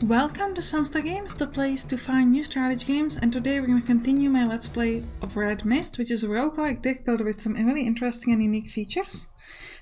Welcome to Sampstra Games, the place to find new strategy games, and today we're going to continue my Let's Play of Red Mist, which is a roguelike deck builder with some really interesting and unique features.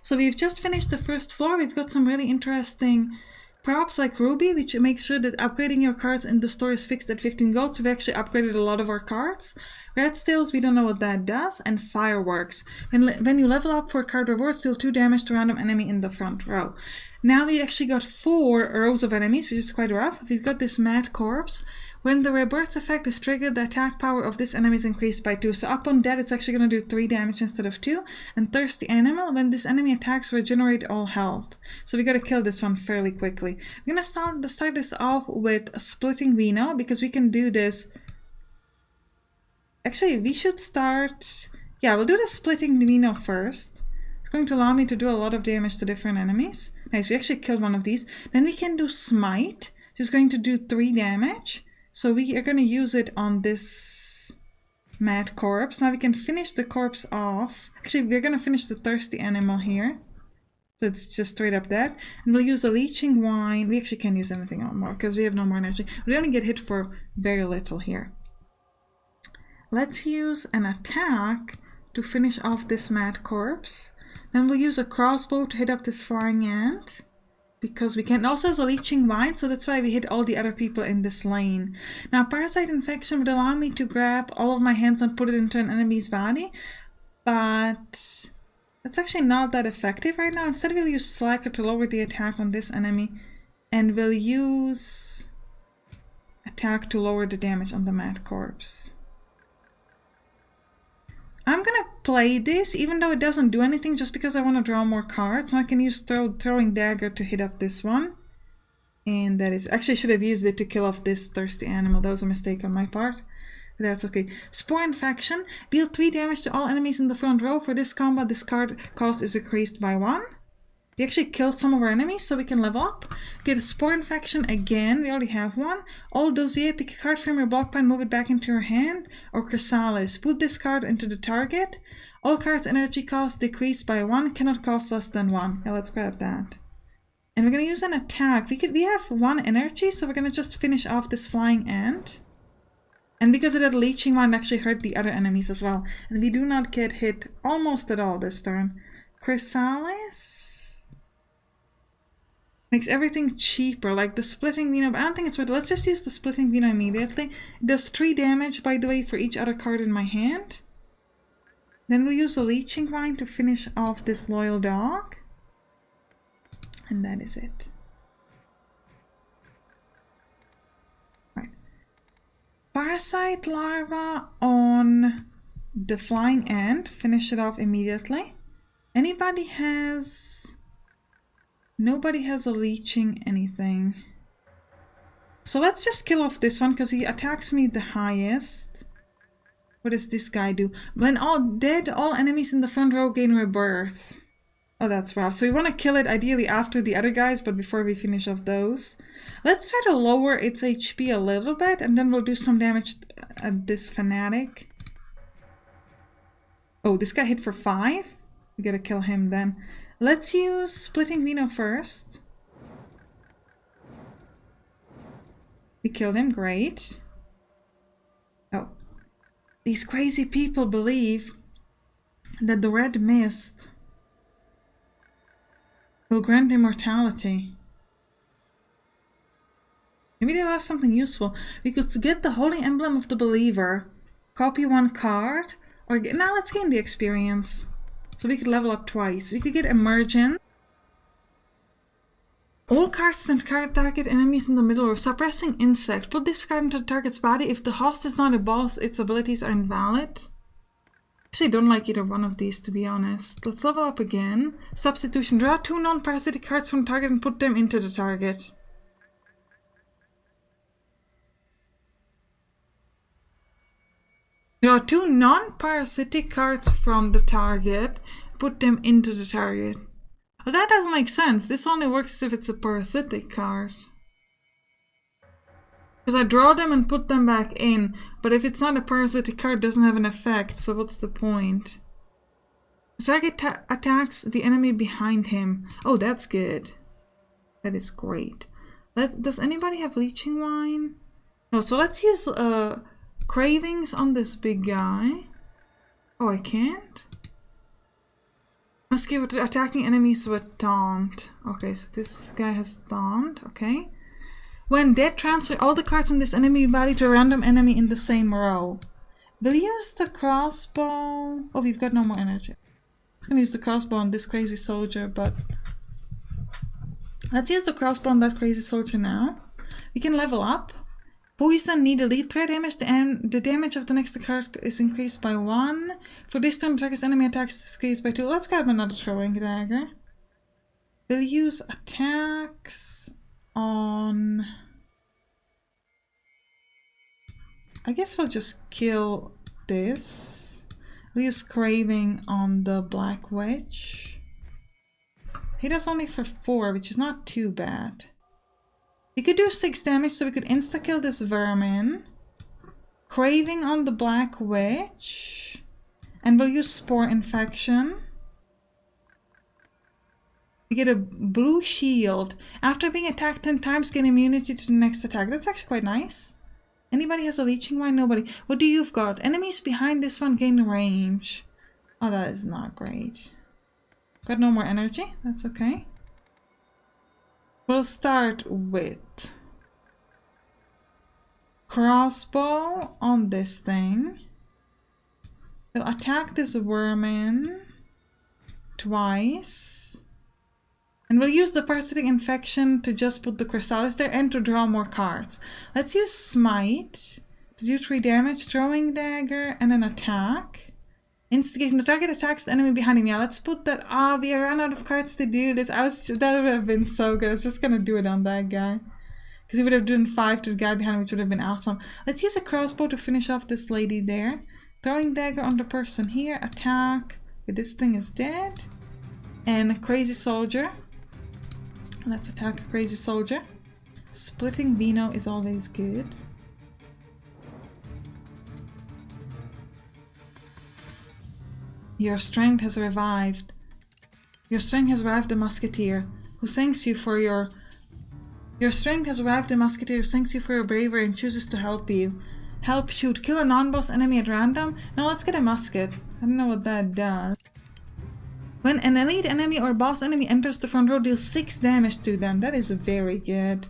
So we've just finished the first floor. We've got some really interesting props like Ruby, which makes sure that upgrading your cards in the store is fixed at 15 gold, so we've actually upgraded a lot of our cards. Red Stills, we don't know what that does, and Fireworks. When you level up for card rewards, deal 2 damage to random enemy in the front row. Now we actually got 4 rows of enemies, which is quite rough. We've got this Mad Corpse. When the rebirth effect is triggered, the attack power of this enemy is increased by 2. So upon death, it's actually going to do 3 damage instead of 2. And Thirsty Animal, when this enemy attacks, regenerate all health. So we got to kill this one fairly quickly. We're going to start this off with a Splitting Vino, because we can do this. Actually, we should start... Yeah, we'll do the Splitting Vino first. It's going to allow me to do a lot of damage to different enemies. Nice, we actually killed one of these. Then we can do Smite, which is going to do 3 damage. So we are going to use it on this Mad Corpse. Now we can finish the corpse off. Actually, we're going to finish the Thirsty Animal here. So it's just straight up that. And we'll use a Leeching Wine. We actually can't use anything more because we have no more energy. We only get hit for very little here. Let's use an attack to finish off this Mad Corpse. Then we'll use a crossbow to hit up this Flying Ant. Because we can. Also has a Leeching Wine, so that's why we hit all the other people in this lane. Now, Parasite Infection would allow me to grab all of my hands and put it into an enemy's body. But that's actually not that effective right now. Instead, we'll use Slacker to lower the attack on this enemy. And we'll use attack to lower the damage on the Mad Corpse. I'm gonna play this, even though it doesn't do anything, just because I want to draw more cards. Now I can use Throwing Dagger to hit up this one. And that is... Actually, I should have used it to kill off this Thirsty Animal. That was a mistake on my part. But that's okay. Spore Infection. Deal 3 damage to all enemies in the front row. For this combat, this card cost is increased by 1. We actually killed some of our enemies, so we can level up. Get a Spore Infection again. We already have one. Old Dossier. Pick a card from your block pile, move it back into your hand. Or Chrysalis. Put this card into the target. All cards' energy cost decreased by 1. Cannot cost less than 1. Yeah, let's grab that. And we're going to use an attack. We have 1 energy, so we're going to just finish off this Flying Ant. And because of that Leeching Wine, actually hurt the other enemies as well. And we do not get hit almost at all this turn. Chrysalis makes everything cheaper, like the Splitting Vino, but I don't think it's worth it. Let's just use the Splitting Vino immediately. It does 3 damage, by the way, for each other card in my hand. Then we'll use the Leeching Wine to finish off this Loyal Dog. And that is it. Right. Parasite Larva on the Flying Ant. Finish it off immediately. Anybody has... Nobody has a Leeching anything. So let's just kill off this one because he attacks me the highest. What does this guy do? When all dead, all enemies in the front row gain rebirth. Oh, that's rough. So we want to kill it ideally after the other guys, but before we finish off those. Let's try to lower its HP a little bit, and then we'll do some damage at this Fanatic. Oh, this guy hit for 5? We gotta kill him then. Let's use Splitting Vino first. We killed him, great. Oh. These crazy people believe that the Red Mist will grant immortality. Maybe they'll have something useful. We could get the Holy Emblem of the Believer, copy 1 card, or get... Now let's gain the experience. So we could level up twice. We could get Emergent. All cards that target enemies in the middle row. Suppressing Insect. Put this card into the target's body. If the host is not a boss, its abilities are invalid. Actually, I don't like either one of these, to be honest. Let's level up again. Substitution. Draw 2 non-parasitic cards from the target and put them into the target. Draw 2 non-parasitic cards from the target, put them into the target. Well, that doesn't make sense. This only works if it's a parasitic card. Because I draw them and put them back in, but if it's not a parasitic card, it doesn't have an effect, so what's the point? The target attacks the enemy behind him. Oh, that's good. That is great. Does anybody have leeching wine? No, so let's use cravings on this big guy. Oh, I can't? Must give it to attacking enemies with taunt. Okay, so this guy has taunt. Okay. When dead, transfer all the cards in this enemy body to a random enemy in the same row. We'll use the crossbow. Oh, we've got no more energy. I was gonna use the crossbow on this crazy soldier, but let's use the crossbow on that crazy soldier now. We can level up. Poison, need elite threat damage. The damage of the next card is increased by 1. For this turn, attackers enemy attacks is increased by 2. Let's grab another throwing dagger. We'll use attacks on... I guess we'll just kill this. We'll use craving on the black witch. He does only for 4, which is not too bad. We could do 6 damage, so we could insta-kill this vermin. Craving on the black witch. And we'll use spore infection. We get a blue shield. After being attacked 10 times, gain immunity to the next attack. That's actually quite nice. Anybody has a leeching wine? Nobody. What do you've got? Enemies behind this one gain range. Oh, that is not great. Got no more energy. That's okay. We'll start with crossbow on this thing. We'll attack this vermin twice. And we'll use the parasitic infection to just put the chrysalis there and to draw more cards. Let's use smite to do 3 damage, throwing dagger, and an attack. Instigation. The target attacks the enemy behind him. Yeah, let's put that. Ah, we ran out of cards to do this. That would have been so good. I was just gonna do it on that guy. Because he would have done 5 to the guy behind him, which would have been awesome. Let's use a crossbow to finish off this lady there. Throwing dagger on the person here. Attack. Okay, this thing is dead. And a crazy soldier. Let's attack a crazy soldier. Splitting Vino is always good. Your strength has revived. Your strength has revived the musketeer, who thanks you for your... Your strength has revived the musketeer, who thanks you for your bravery and chooses to help you. Help shoot. Kill a non-boss enemy at random. Now let's get a musket. I don't know what that does. When an elite enemy or boss enemy enters the front row, deal 6 damage to them. That is very good.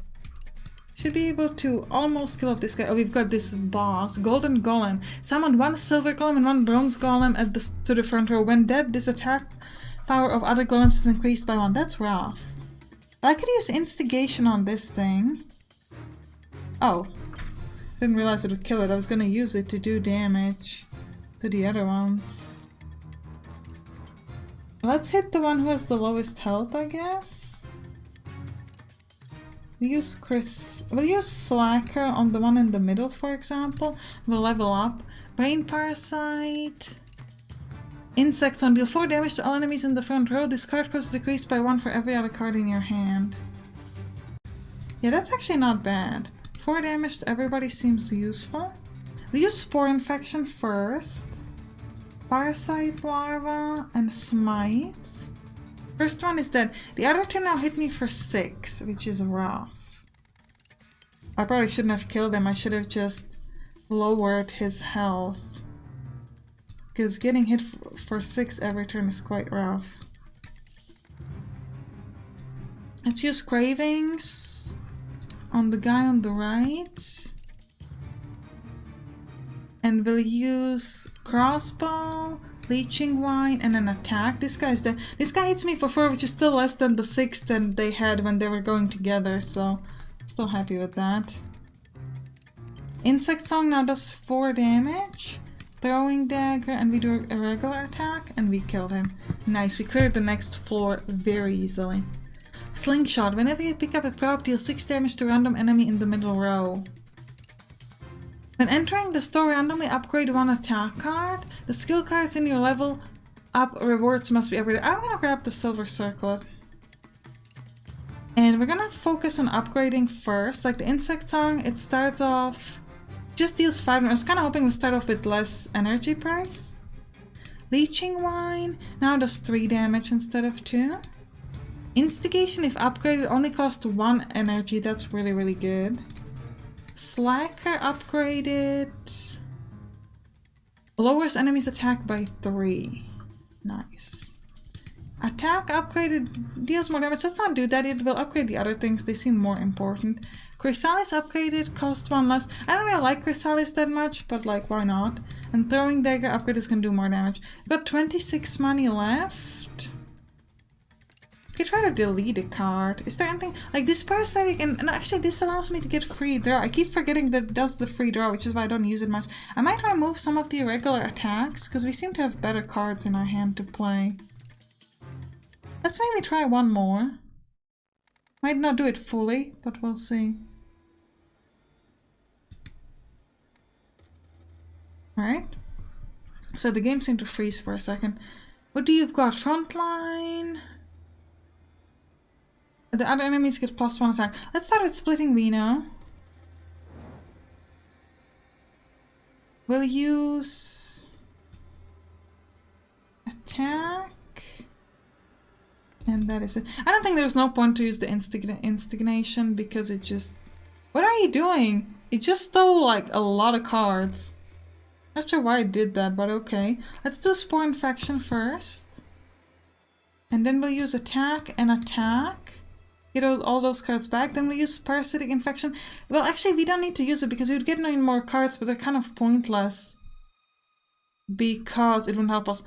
Should be able to almost kill off this guy. Oh, we've got this boss. Golden Golem. Summon 1 silver golem and 1 bronze golem to the front row. When dead, this attack power of other golems is increased by 1. That's rough. I could use instigation on this thing. Oh. Didn't realize it would kill it. I was gonna use it to do damage to the other ones. Let's hit the one who has the lowest health, I guess. We'll use Slacker on the one in the middle, for example. We'll level up. Brain Parasite. Insects on deal 4 damage to all enemies in the front row. This card cost is decreased by 1 for every other card in your hand. Yeah, that's actually not bad. 4 damage to everybody seems useful. We'll use Spore Infection first. Parasite Larva and Smite. First one is dead. The other 2 now hit me for 6, which is rough. I probably shouldn't have killed him. I should have just lowered his health. Because getting hit for 6 every turn is quite rough. Let's use Cravings on the guy on the right. And we'll use Crossbow, Leeching Wine, and an attack. This guy's dead. This guy hits me for 4, which is still less than the 6 that they had when they were going together, so still happy with that. Insect Song now does 4 damage. Throwing Dagger, and we do a regular attack, and we killed him. Nice, we cleared the next floor very easily. Slingshot. Whenever you pick up a prop, deal 6 damage to random enemy in the middle row. When entering the store, randomly upgrade 1 attack card. The skill cards in your level up rewards must be upgraded. I'm gonna grab the silver circlet. And we're gonna focus on upgrading first. Like the Insect Song, it starts off... just deals 5. I was kinda hoping we'd start off with less energy price. Leeching Wine now does 3 damage instead of 2. Instigation, if upgraded, only costs 1 energy. That's really, really good. Slacker upgraded. Lowers enemies' attack by 3. Nice. Attack upgraded deals more damage. Let's not do that. It will upgrade the other things. They seem more important. Chrysalis upgraded cost 1 less. I don't really like Chrysalis that much, but like, why not? And Throwing Dagger upgrade is gonna do more damage. We've got 26 money left. We could try to delete a card. Is there anything like this parasitic? And actually, this allows me to get free draw. I keep forgetting that it does the free draw, which is why I don't use it much. I might remove some of the irregular attacks because we seem to have better cards in our hand to play. Let's maybe try one more. Might not do it fully, but we'll see. Alright. So the game seemed to freeze for a second. What do you've got? Frontline. The other enemies get +1 attack. Let's start with splitting Vino. We'll use attack. And that is it. I don't think there's no point to use the instigation because it just... What are you doing? It just stole like a lot of cards. Not sure why it did that, but okay. Let's do Spore Infection first. And then we'll use attack and attack. Get all those cards back. Then we'll use Parasitic Infection. Well, actually, we don't need to use it because we would get 9 more cards, but they're kind of pointless. Because it won't help us.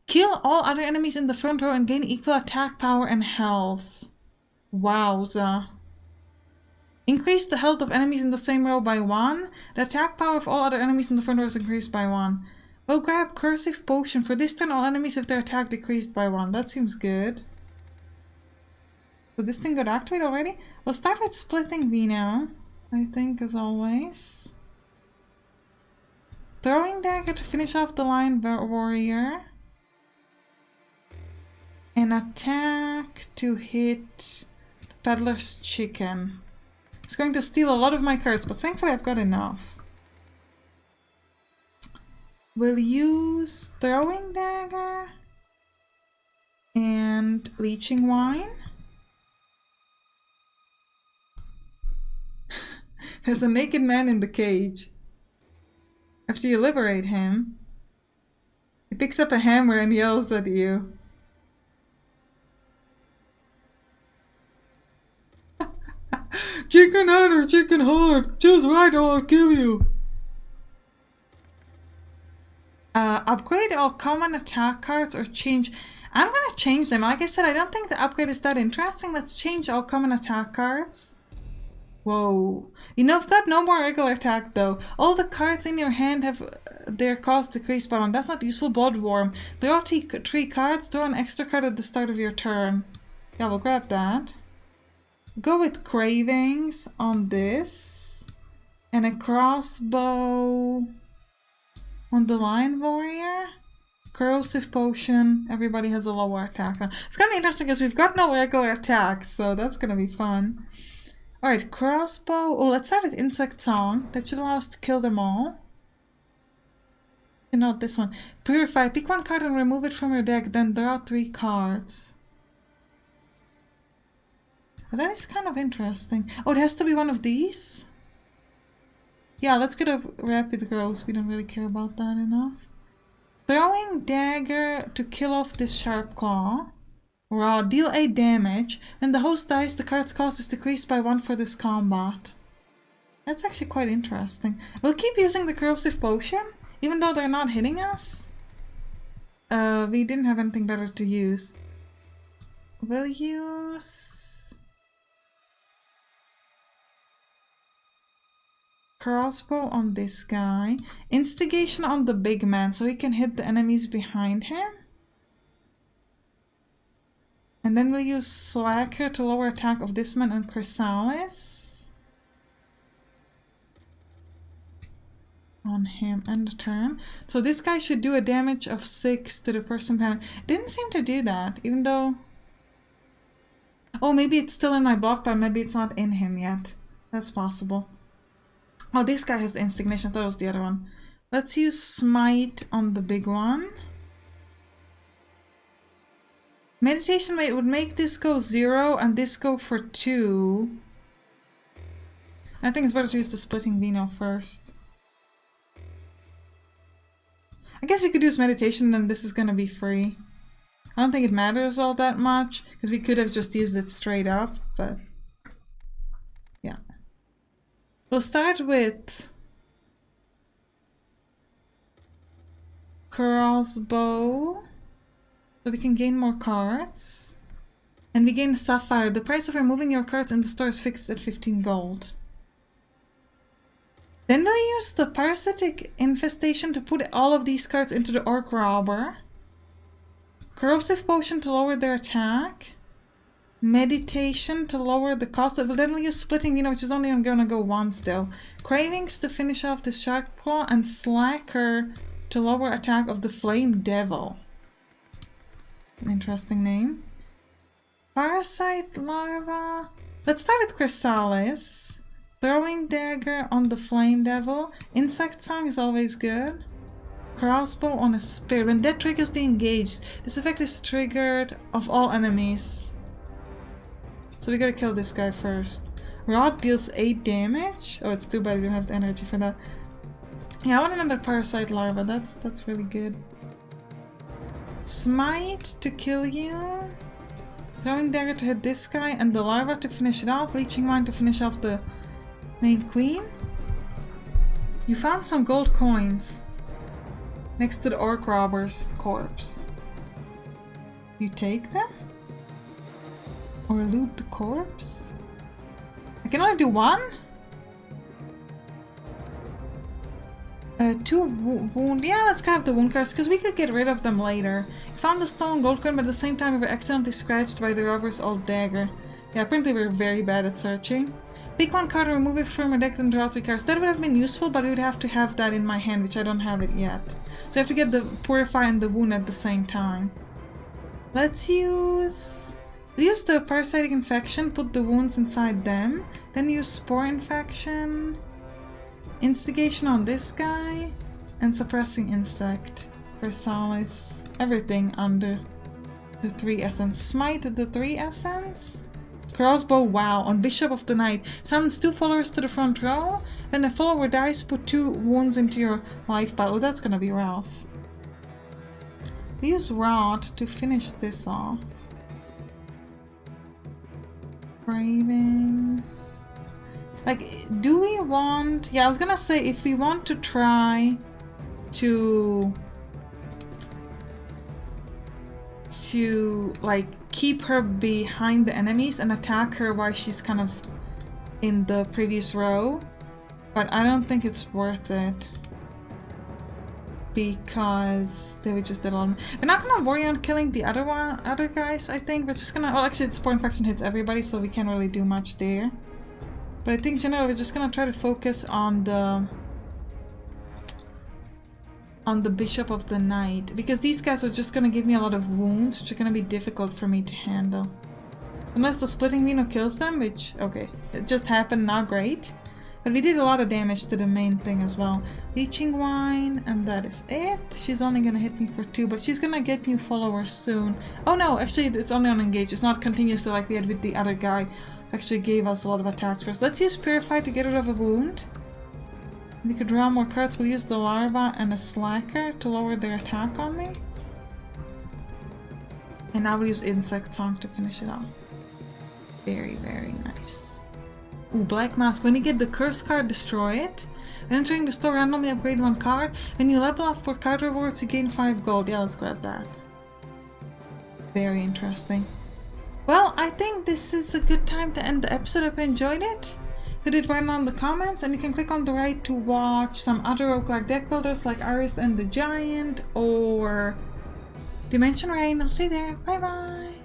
Kill all other enemies in the front row and gain equal attack power and health. Wowza. Increase the health of enemies in the same row by 1. The attack power of all other enemies in the front row is increased by 1. We'll grab Cursive Potion. For this turn, all enemies have their attack decreased by 1. That seems good. So this thing got activated already? We'll start with Splitting Vino, I think, as always. Throwing Dagger to finish off the Lion Warrior. And attack to hit Peddler's Chicken. It's going to steal a lot of my cards, but thankfully I've got enough. We'll use Throwing Dagger and Leeching Wine. There's a naked man in the cage. After you liberate him, he picks up a hammer and yells at you. Chicken head or chicken heart? Choose right or I'll kill you. Upgrade all common attack cards or change. I'm gonna change them. Like I said, I don't think the upgrade is that interesting. Let's change all common attack cards. Whoa. You know, I've got no more regular attack though. All the cards in your hand have their cost decreased by 1. That's not useful. Bloodworm. Draw 3 cards. Draw an extra card at the start of your turn. Yeah, we'll grab that. Go with Cravings on this. And a crossbow on the Lion Warrior. Corrosive Potion. Everybody has a lower attack. It's gonna be interesting because we've got no regular attacks, so that's gonna be fun. Alright, crossbow. Oh, let's start with Insect Song. That should allow us to kill them all. And not this one. Purify. Pick 1 card and remove it from your deck, then draw 3 cards. Well, that is kind of interesting. Oh, it has to be one of these? Yeah, let's get a Rapid Growth. We don't really care about that enough. Throwing Dagger to kill off this Sharp Claw. Raw, deal 8 damage. When the host dies, the card's cost is decreased by 1 for this combat. That's actually quite interesting. We'll keep using the Corrosive Potion, even though they're not hitting us. We didn't have anything better to use. We'll use crossbow on this guy. Instigation on the big man, so he can hit the enemies behind him. And then we'll use Slacker to lower attack of this man and Chrysalis. On him and the turn. So this guy should do a damage of 6 to the person behind him. Didn't seem to do that, even though... Oh, maybe it's still in my block, but maybe it's not in him yet. That's possible. Oh, this guy has the Instigation. I thought it was the other one. Let's use Smite on the big one. Meditation would make this go 0 and this go for 2. I think it's better to use the splitting vino first. I guess we could use meditation, then this is gonna be free. I don't think it matters all that much, because we could have just used it straight up, but yeah. We'll start with crossbow, so we can gain more cards. And we gain sapphire. The price of removing your cards in the store is fixed at 15 gold. Then we'll use the parasitic infestation to put all of these cards into the orc robber. Corrosive potion to lower their attack. Meditation to lower the cost. Then we'll use splitting vino, which is only gonna go once though. Cravings to finish off the shark claw, and slacker to lower attack of the flame devil. An interesting name. Parasite larva. Let's start with chrysalis. Throwing dagger on the flame devil. Insect song is always good. Crossbow on a spear. When that triggers the engaged, this effect is triggered of all enemies. So we gotta kill this guy first. Rod deals 8 damage. Oh, it's too bad we don't have the energy for that. Yeah, I want another parasite larva. That's really good. Smite to kill you. Throwing dagger to hit this guy, and the larva to finish it off. Leeching wine to finish off the main queen. You found some gold coins next to the orc robber's corpse. You take them? Or loot the corpse? I can only do one? 2 wound. Yeah, let's grab the wound cards because we could get rid of them later. You found the stolen gold coin, but at the same time we were accidentally scratched by the robber's old dagger. Yeah, apparently we're very bad at searching. Pick one card, remove it from your deck, and draw 3 cards. That would have been useful, but we would have to have that in my hand, which I don't have it yet. So I have to get the Purify and the Wound at the same time. Let's use the Parasitic Infection, put the wounds inside them. Then use Spore Infection, Instigation on this guy, and Suppressing Insect. Chrysalis, everything under the 3 essence. Smite the 3 essence. Crossbow, wow, on Bishop of the Night. Summons 2 followers to the front row. When a follower dies, put 2 wounds into your life pile. Oh, that's gonna be rough. We use Rod to finish this off. Cravings. Like, do we want... Yeah, I was gonna say, if we want to try to like, keep her behind the enemies and attack her while she's kind of in the previous row, but I don't think it's worth it because they would just do a lot of... We're not gonna worry on killing the other guys, I think. We're just gonna... Well, actually, the Spore Infection hits everybody, so we can't really do much there. But I think generally we're just gonna try to focus on the Bishop of the Night, because these guys are just gonna give me a lot of wounds, which are gonna be difficult for me to handle. Unless the splitting vino kills them, which, okay, it just happened, not great. But we did a lot of damage to the main thing as well. Leeching wine, and that is it. She's only gonna hit me for 2, but she's gonna get new followers soon. Oh no, actually it's only on engage, it's not continuously like we had with the other guy. Actually gave us a lot of attacks first. Let's use Purify to get rid of a wound. We could draw more cards. We'll use the larva and a slacker to lower their attack on me. And now we'll use Insect Song to finish it off. Very, very nice. Ooh, Black Mask. When you get the curse card, destroy it. When entering the store, randomly upgrade 1 card. When you level up for card rewards, you gain 5 gold. Yeah, let's grab that. Very interesting. Well, I think this is a good time to end the episode. If you enjoyed it, put it right on the comments, and you can click on the right to watch some other roguelike deck builders like Arist and the Giant or Dimension Rain. I'll see you there. Bye bye!